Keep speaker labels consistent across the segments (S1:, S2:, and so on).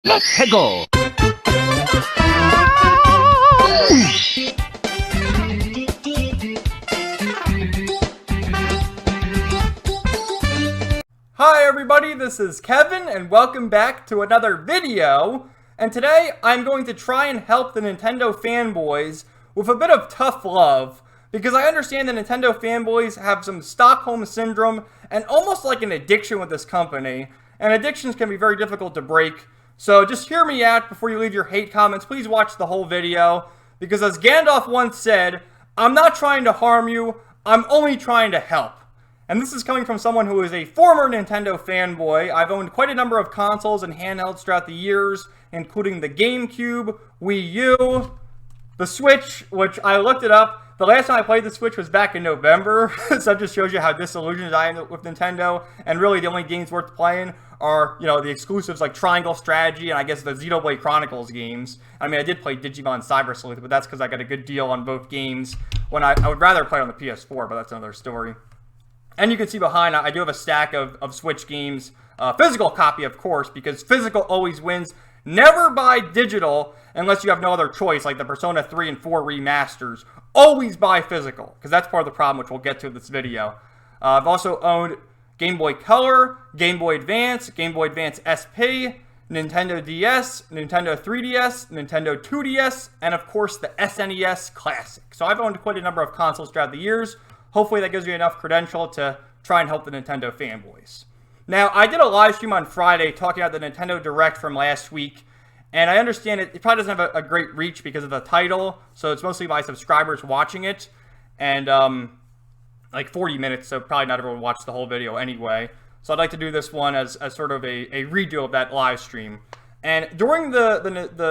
S1: Let's go!
S2: Hi everybody, this is Kevin and welcome back to another video. And today I'm going to try and help the Nintendo fanboys with a bit of tough love, because I understand the Nintendo fanboys have some Stockholm syndrome and almost like an addiction with this company. And addictions can be very difficult to break. So just hear me out before you leave your hate comments. Please watch the whole video, because as Gandalf once said, I'm not trying to harm you, I'm only trying to help. And this is coming from someone who is a former Nintendo fanboy. I've owned quite a number of consoles and handhelds throughout the years, including the GameCube, Wii U, the Switch, which I looked it up. The last time I played the Switch was back in November, so that just shows you how disillusioned I am with Nintendo. And really, the only games worth playing are, you know, the exclusives like Triangle Strategy and I guess the Xenoblade Chronicles games. I mean, I did play Digimon Cyber Sleuth, but that's because I got a good deal on both games. When I would rather play on the PS4, but that's another story. And you can see behind, I do have a stack of Switch games. Physical copy, of course, because physical always wins. Never buy digital unless you have no other choice, like the Persona 3 and 4 remasters. Always buy physical, because that's part of the problem, which we'll get to in this video. I've also owned Game Boy Color, Game Boy Advance SP, Nintendo DS, Nintendo 3DS, Nintendo 2DS, and of course the SNES Classic. So I've owned quite a number of consoles throughout the years. Hopefully that gives you enough credential to try and help the Nintendo fanboys. Now, I did a live stream on Friday talking about the Nintendo Direct from last week, and I understand it probably doesn't have a great reach because of the title, so it's mostly my subscribers watching it, and like 40 minutes, so probably not everyone watched the whole video anyway. So I'd like to do this one as sort of a redo of that live stream. And during the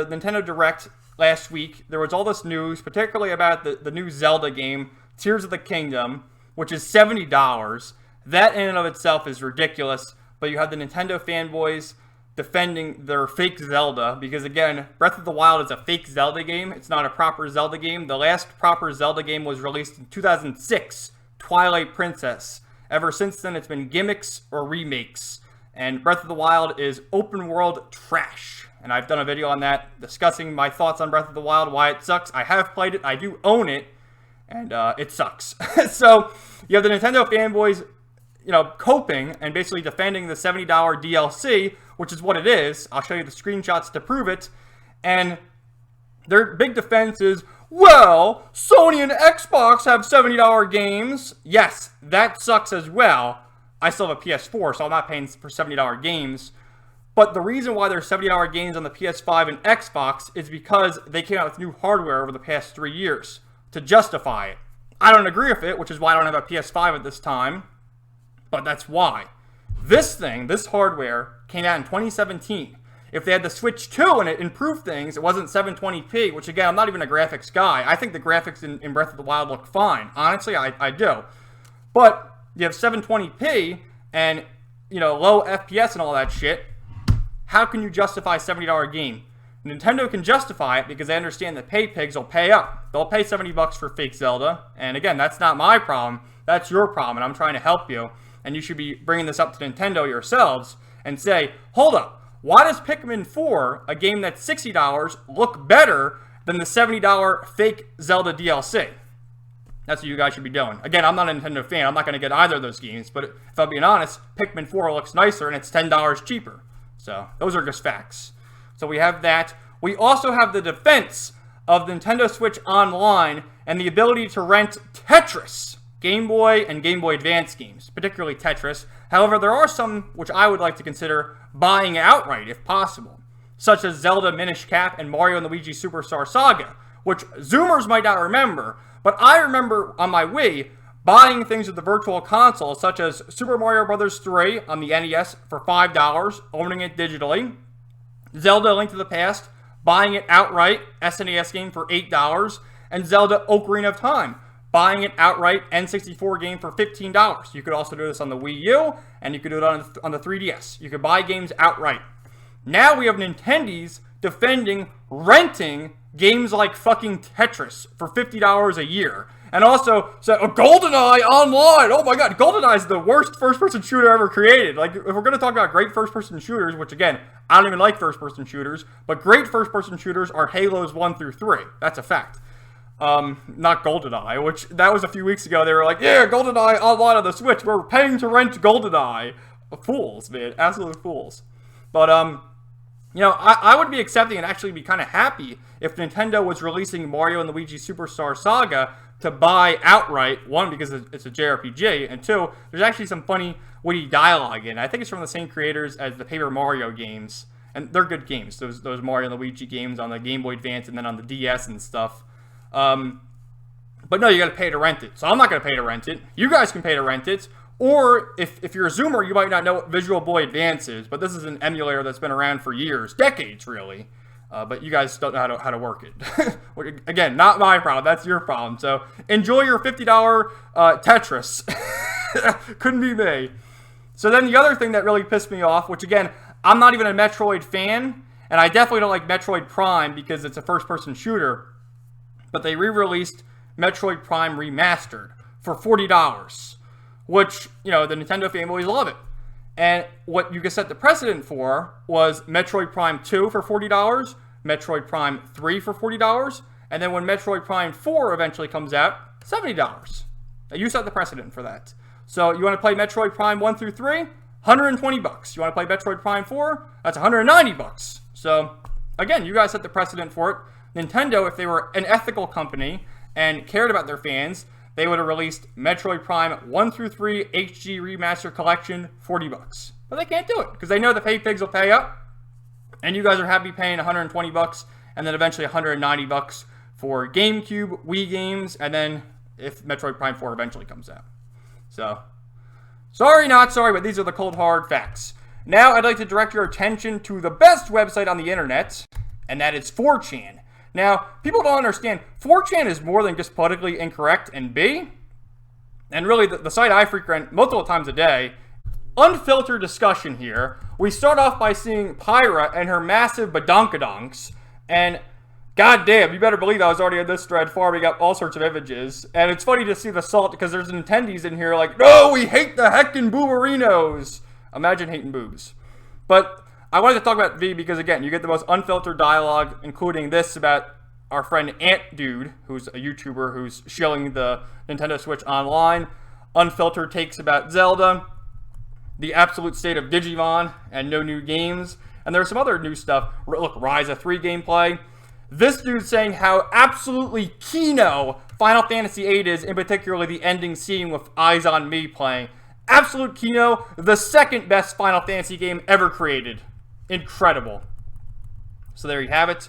S2: Nintendo Direct last week, there was all this news, particularly about the new Zelda game, Tears of the Kingdom, which is $70. That in and of itself is ridiculous, but you have the Nintendo fanboys defending their fake Zelda, because again, Breath of the Wild is a fake Zelda game. It's not a proper Zelda game. The last proper Zelda game was released in 2006, Twilight Princess. Ever since then, it's been gimmicks or remakes, and Breath of the Wild is open world trash. And I've done a video on that, discussing my thoughts on Breath of the Wild, why it sucks. I have played it, I do own it, and it sucks. So you have the Nintendo fanboys, you know, coping and basically defending the $70 DLC, which is what it is. I'll show you the screenshots to prove it. And their big defense is, well, Sony and Xbox have $70 games. Yes, that sucks as well. I still have a PS4, so I'm not paying for $70 games. But the reason why there's $70 games on the PS5 and Xbox is because they came out with new hardware over the past 3 years to justify it. I don't agree with it, which is why I don't have a PS5 at this time. But that's why. This thing, this hardware, came out in 2017. If they had the Switch 2 and it improved things, it wasn't 720p, which again, I'm not even a graphics guy. I think the graphics in Breath of the Wild look fine. Honestly, I do. But you have 720p and, you know, low FPS and all that shit. How can you justify a $70 game? Nintendo can justify it because they understand that pay pigs will pay up. They'll pay $70 for fake Zelda. And again, that's not my problem. That's your problem, and I'm trying to help you. And you should be bringing this up to Nintendo yourselves and say, hold up, why does Pikmin 4, a game that's $60, look better than the $70 fake Zelda DLC? That's what you guys should be doing. Again, I'm not a Nintendo fan. I'm not going to get either of those games. But if I'm being honest, Pikmin 4 looks nicer and it's $10 cheaper. So those are just facts. So we have that. We also have the defense of the Nintendo Switch Online and the ability to rent Tetris, Game Boy and Game Boy Advance games, particularly Tetris. However, there are some which I would like to consider buying outright if possible, such as Zelda Minish Cap and Mario & Luigi Superstar Saga, which Zoomers might not remember, but I remember on my Wii buying things with the Virtual Console, such as Super Mario Bros. 3 on the NES for $5, owning it digitally, Zelda Link to the Past, buying it outright, SNES game for $8, and Zelda Ocarina of Time, buying it outright, N64 game for $15. You could also do this on the Wii U, and you could do it on the 3DS. You could buy games outright. Now we have Nintendo's defending renting games like fucking Tetris for $50 a year. And also said, oh, GoldenEye Online. Oh my god, GoldenEye is the worst first-person shooter ever created. Like, if we're going to talk about great first-person shooters, which again, I don't even like first-person shooters, but great first-person shooters are Halos 1 through 3. That's a fact. Not GoldenEye, which that was a few weeks ago. They were like, yeah, GoldenEye Online on the Switch. We're paying to rent GoldenEye. Fools, man. Absolute fools. But, you know, I would be accepting and actually be kind of happy if Nintendo was releasing Mario and Luigi Superstar Saga to buy outright. One, because it's a JRPG, and two, there's actually some funny, witty dialogue in it. I think it's from the same creators as the Paper Mario games, and they're good games. Those Mario and Luigi games on the Game Boy Advance and then on the DS and stuff. But no, you got to pay to rent it. So I'm not going to pay to rent it. You guys can pay to rent it. Or, if you're a Zoomer, you might not know what Visual Boy Advance is, but this is an emulator that's been around for years, decades, really. But you guys don't know how to work it. Again, not my problem, that's your problem. So, enjoy your $50 Tetris. Couldn't be me. So then the other thing that really pissed me off, which again, I'm not even a Metroid fan, and I definitely don't like Metroid Prime because it's a first-person shooter, but they re-released Metroid Prime Remastered for $40. Which, you know, the Nintendo fanboys love it. And what you could set the precedent for was Metroid Prime 2 for $40, Metroid Prime 3 for $40, and then when Metroid Prime 4 eventually comes out, $70. Now, you set the precedent for that. So, you want to play Metroid Prime 1 through 3? $120. You want to play Metroid Prime 4? That's $190. So, again, you guys set the precedent for it. Nintendo, if they were an ethical company and cared about their fans, they would have released Metroid Prime 1 through 3 HD Remaster Collection, $40. But they can't do it, because they know the pay pigs will pay up, and you guys are happy paying $120, and then eventually $190 for GameCube, Wii games, and then if Metroid Prime 4 eventually comes out. So, sorry, not sorry, but these are the cold, hard facts. Now, I'd like to direct your attention to the best website on the internet, and that is 4chan. Now, people don't understand, 4chan is more than just politically incorrect and B. And really, the site I frequent multiple times a day, unfiltered discussion here. We start off by seeing Pyra and her massive badonkadonks. And goddamn, you better believe I was already in this thread farming up all sorts of images. And it's funny to see the salt because there's Nintendies in here like, no, we hate the heckin' booberinos. Imagine hating boobs. But I wanted to talk about V because, again, you get the most unfiltered dialogue, including this about our friend Ant Dude, who's a YouTuber who's shilling the Nintendo Switch Online. Unfiltered takes about Zelda, the absolute state of Digimon, and no new games. And there's some other new stuff. Look, Ryza 3 gameplay. This dude saying how absolutely kino Final Fantasy VIII is, in particular the ending scene with Eyes on Me playing. Absolute kino, the second best Final Fantasy game ever created. Incredible. So there you have it.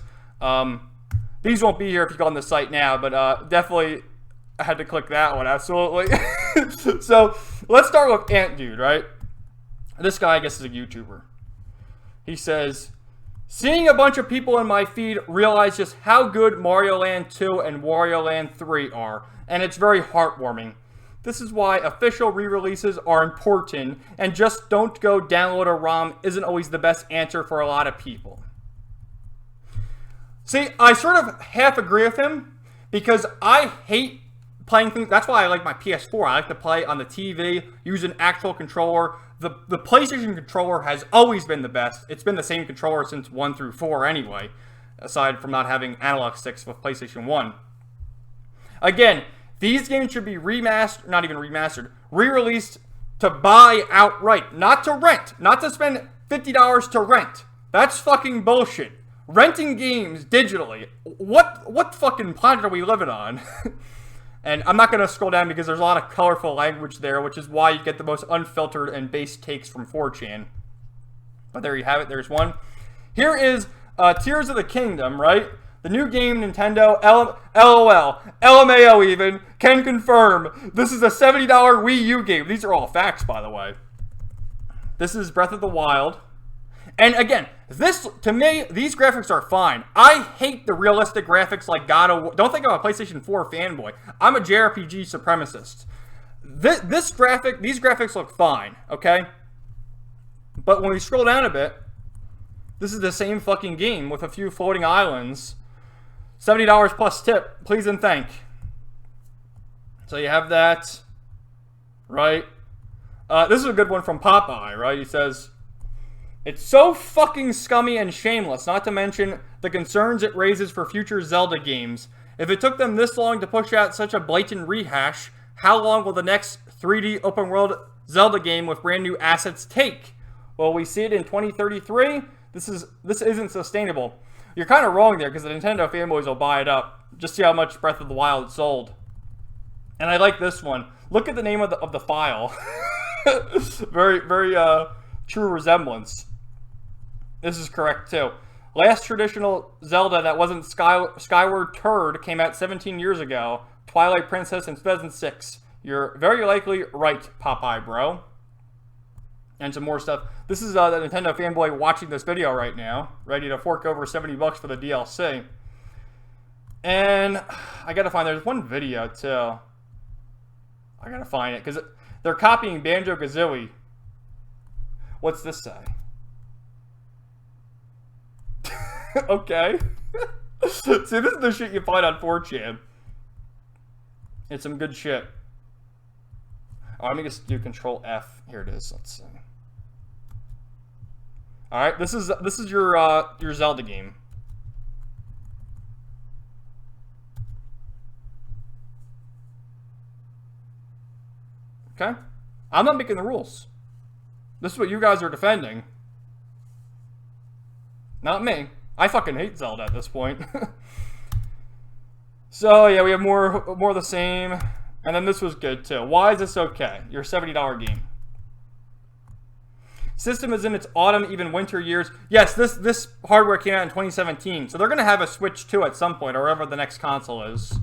S2: These won't be here if you go on the site now, but definitely I had to click that one, absolutely. So let's start with Ant Dude, right? This guy, I guess, is a YouTuber. He says, seeing a bunch of people in my feed realize just how good Mario Land 2 and Wario Land 3 are, and it's very heartwarming. This is why official re-releases are important, and just don't go download a ROM isn't always the best answer for a lot of people. See, I sort of half agree with him, because I hate playing things. That's why I like my PS4. I like to play on the TV, use an actual controller. The PlayStation controller has always been the best. It's been the same controller since 1 through 4 anyway, aside from not having analog sticks with PlayStation 1. Again, these games should be remastered, not even remastered, re-released to buy outright, not to rent, not to spend $50 to rent. That's fucking bullshit. Renting games digitally, what fucking planet are we living on? And I'm not going to scroll down because there's a lot of colorful language there, which is why you get the most unfiltered and base takes from 4chan. But there you have it, there's one. Here is Tears of the Kingdom, right? The new game, Nintendo, LOL, LMAO even, can confirm. This is a $70 Wii U game. These are all facts, by the way. This is Breath of the Wild. And again, this, to me, these graphics are fine. I hate the realistic graphics like God of War. Don't think I'm a PlayStation 4 fanboy. I'm a JRPG supremacist. These graphics look fine, okay? But when we scroll down a bit, this is the same fucking game with a few floating islands. $70 plus tip, please and thank. So you have that, right? This is a good one from Popeye, right? He says, "It's so fucking scummy and shameless, not to mention the concerns it raises for future Zelda games. If it took them this long to push out such a blatant rehash, how long will the next 3D open-world Zelda game with brand new assets take? Will we see it in 2033? This isn't sustainable." You're kind of wrong there, because the Nintendo fanboys will buy it up. Just see how much Breath of the Wild sold. And I like this one. Look at the name of the file. Very true resemblance. This is correct too. Last traditional Zelda that wasn't Skyward Turd came out 17 years ago. Twilight Princess in 2006. You're very likely right, Popeye bro. And some more stuff. This is the Nintendo fanboy watching this video right now, ready to fork over 70 bucks for the DLC. And I gotta find, there's one video too. I gotta find it, because they're copying Banjo-Kazooie. What's this say? Okay. See, this is the shit you find on 4chan. It's some good shit. Oh, let me just do Control F. Here it is. Let's see. All right, this is your Zelda game. Okay, I'm not making the rules. This is what you guys are defending. Not me. I fucking hate Zelda at this point. So yeah, we have more of the same. And then this was good too. Why is this okay? Your $70 game. System is in its autumn, even winter years. Yes, this hardware came out in 2017, so they're going to have a Switch 2 at some point, or wherever the next console is.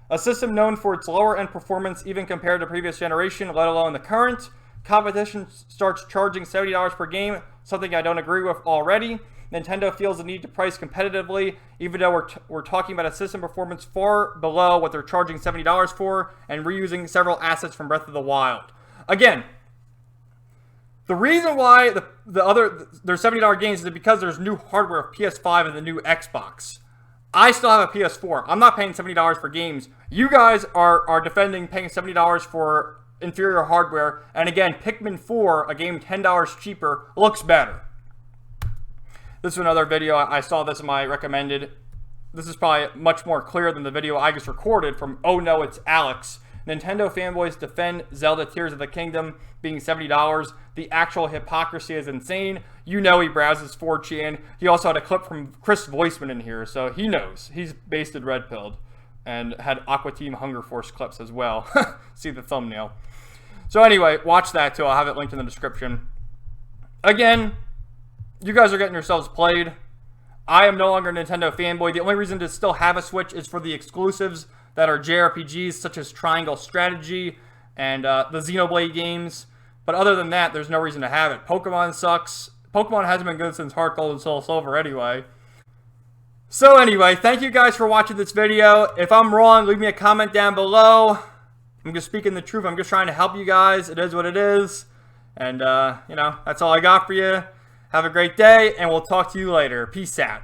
S2: A system known for its lower end performance, even compared to previous generation, let alone the current. Competition starts charging $70 per game, something I don't agree with already. Nintendo feels the need to price competitively, even though we're talking about a system performance far below what they're charging $70 for, and reusing several assets from Breath of the Wild. Again, the reason why there's $70 games is because there's new hardware of PS5 and the new Xbox. I still have a PS4. I'm not paying $70 for games. You guys are defending paying $70 for inferior hardware. And again, Pikmin 4, a game $10 cheaper, looks better. This is another video. I saw this in my recommended. This is probably much more clear than the video I just recorded from OhNoItsAlexx. Nintendo fanboys defend Zelda Tears of the Kingdom being $70. The actual hypocrisy is insane. You know he browses 4chan. He also had a clip from Chris Voiceman in here, so he knows. He's basted red pilled and had Aqua Team Hunger Force clips as well. See the thumbnail. So anyway, watch that too. I'll have it linked in the description. Again, you guys are getting yourselves played. I am no longer a Nintendo fanboy. The only reason to still have a Switch is for the exclusives that are JRPGs such as Triangle Strategy and the Xenoblade games. But other than that, there's no reason to have it. Pokemon sucks. Pokemon hasn't been good since Heart Gold and Soul Silver anyway. So anyway, thank you guys for watching this video. If I'm wrong, leave me a comment down below. I'm just speaking the truth. I'm just trying to help you guys. It is what it is. And, you know, that's all I got for you. Have a great day, and we'll talk to you later. Peace out.